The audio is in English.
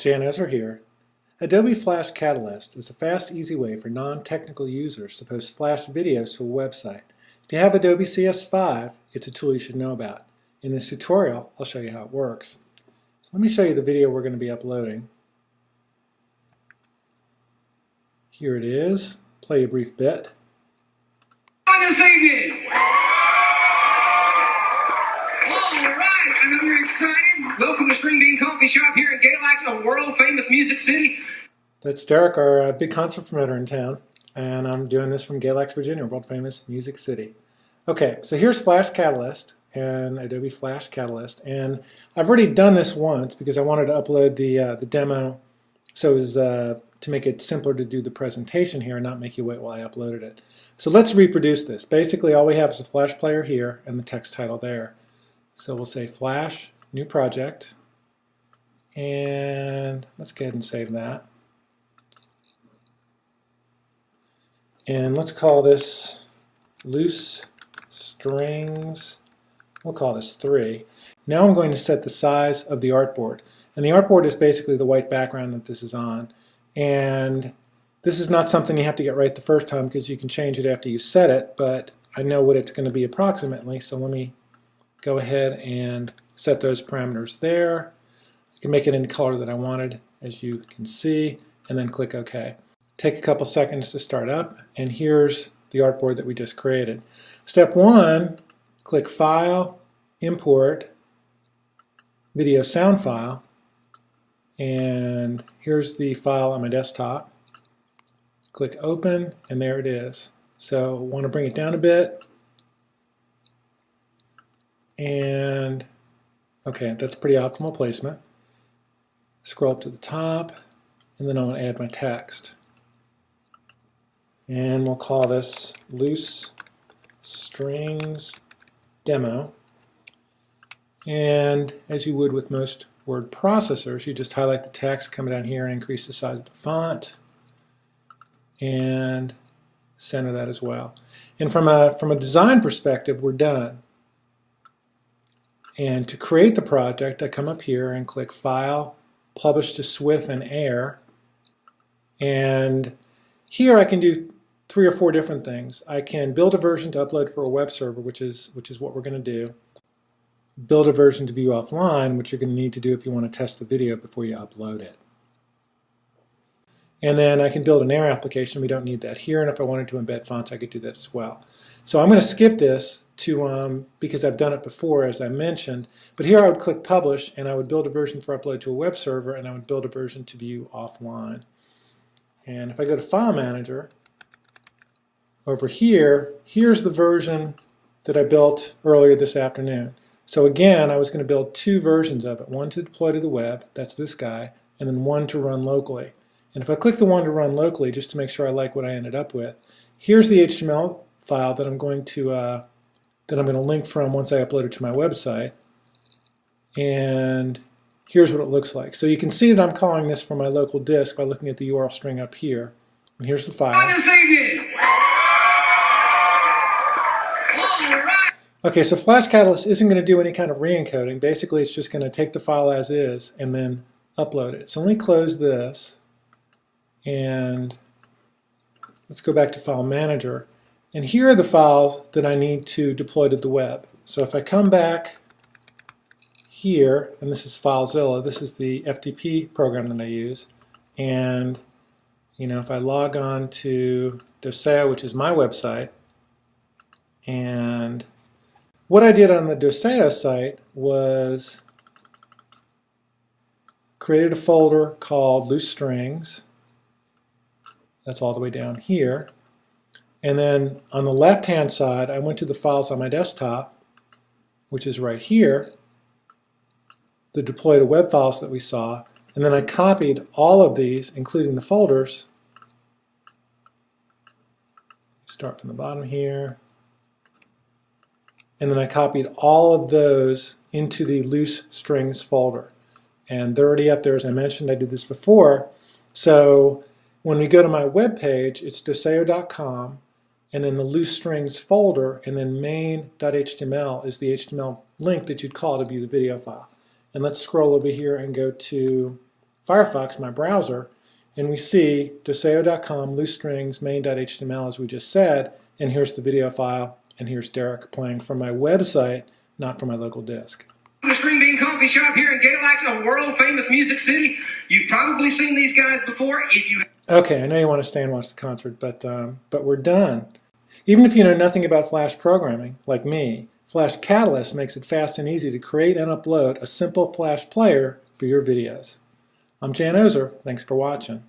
Jan Ozer here. Adobe Flash Catalyst is a fast, easy way for non-technical users to post Flash videos to a website. If you have Adobe CS5, it's a tool you should know about. In this tutorial, I'll show you how it works. So let me show you the video we're going to be uploading. Here it is. Play a brief bit. This evening. Alright, I know you're excited. Welcome to String Bean Coffee Shop here in Galax, a world-famous music city. That's Derek, our big concert promoter in town, and I'm doing this from Galax, Virginia, world-famous music city. Okay, so here's Flash Catalyst and Adobe Flash Catalyst, and I've already done this once because I wanted to upload the demo so as to make it simpler to do the presentation here and not make you wait while I uploaded it. So let's reproduce this. Basically, all we have is a Flash player here and the text title there. So we'll say Flash, new project, and let's go ahead and save that. And let's call this loose strings. We'll call this 3. Now I'm going to set the size of the artboard. And the artboard is basically the white background that this is on. And this is not something you have to get right the first time because you can change it after you set it, but I know what it's going to be approximately, so let me go ahead and set those parameters there. I can make it any color that I wanted, as you can see, and then click OK. Take a couple seconds to start up, and here's the artboard that we just created. Step 1, click File, Import, Video Sound File, and here's the file on my desktop. Click Open, and there it is. So I want to bring it down a bit. And okay, that's pretty optimal placement. Scroll up to the top, and then I want to add my text. And we'll call this Loose Strings Demo. And as you would with most word processors, you just highlight the text, come down here and increase the size of the font, and center that as well. And from a design perspective, we're done. And to create the project, I come up here and click File, Publish to SWF and Air. And here I can do 3 or 4 different things. I can build a version to upload for a web server, which is what we're going to do. Build a version to view offline, which you're going to need to do if you want to test the video before you upload it. And then I can build an Air application. We don't need that here. And if I wanted to embed fonts, I could do that as well. So I'm going to skip this because I've done it before, as I mentioned. But here I would click Publish, and I would build a version for upload to a web server, and I would build a version to view offline. And if I go to File Manager, over here, here's the version that I built earlier this afternoon. So again, I was going to build 2 versions of it, one to deploy to the web, that's this guy, and then one to run locally. And if I click the one to run locally, just to make sure I like what I ended up with, here's the HTML file that I'm going to link from once I upload it to my website. And here's what it looks like. So you can see that I'm calling this from my local disk by looking at the URL string up here. And here's the file. This evening. Okay, so Flash Catalyst isn't going to do any kind of re-encoding. Basically, it's just going to take the file as is and then upload it. So let me close this, and let's go back to File Manager. And here are the files that I need to deploy to the web. So if I come back here, and this is FileZilla, this is the FTP program that I use, and if I log on to Doceo, which is my website, and what I did on the Doceo site was created a folder called Loose Strings. That's all the way down here. And then on the left-hand side, I went to the files on my desktop, which is right here, the deploy to web files that we saw, and then I copied all of these, including the folders. Start from the bottom here. And then I copied all of those into the Loose Strings folder. And they're already up there, as I mentioned. I did this before. So when we go to my web page, it's doceo.com, and then the Loose Strings folder, and then main.html is the HTML link that you'd call to view the video file. And let's scroll over here and go to Firefox, my browser, and we see Doceo.com, loose strings, main.html as we just said, and here's the video file, and here's Derek playing from my website, not from my local disk. The String Bean Coffee Shop here in Galax, a world-famous music city. You've probably seen these guys before. If you Okay, I know you want to stay and watch the concert, but we're done. Even if you know nothing about Flash programming, like me, Flash Catalyst makes it fast and easy to create and upload a simple Flash player for your videos. I'm Jan Ozer. Thanks for watching.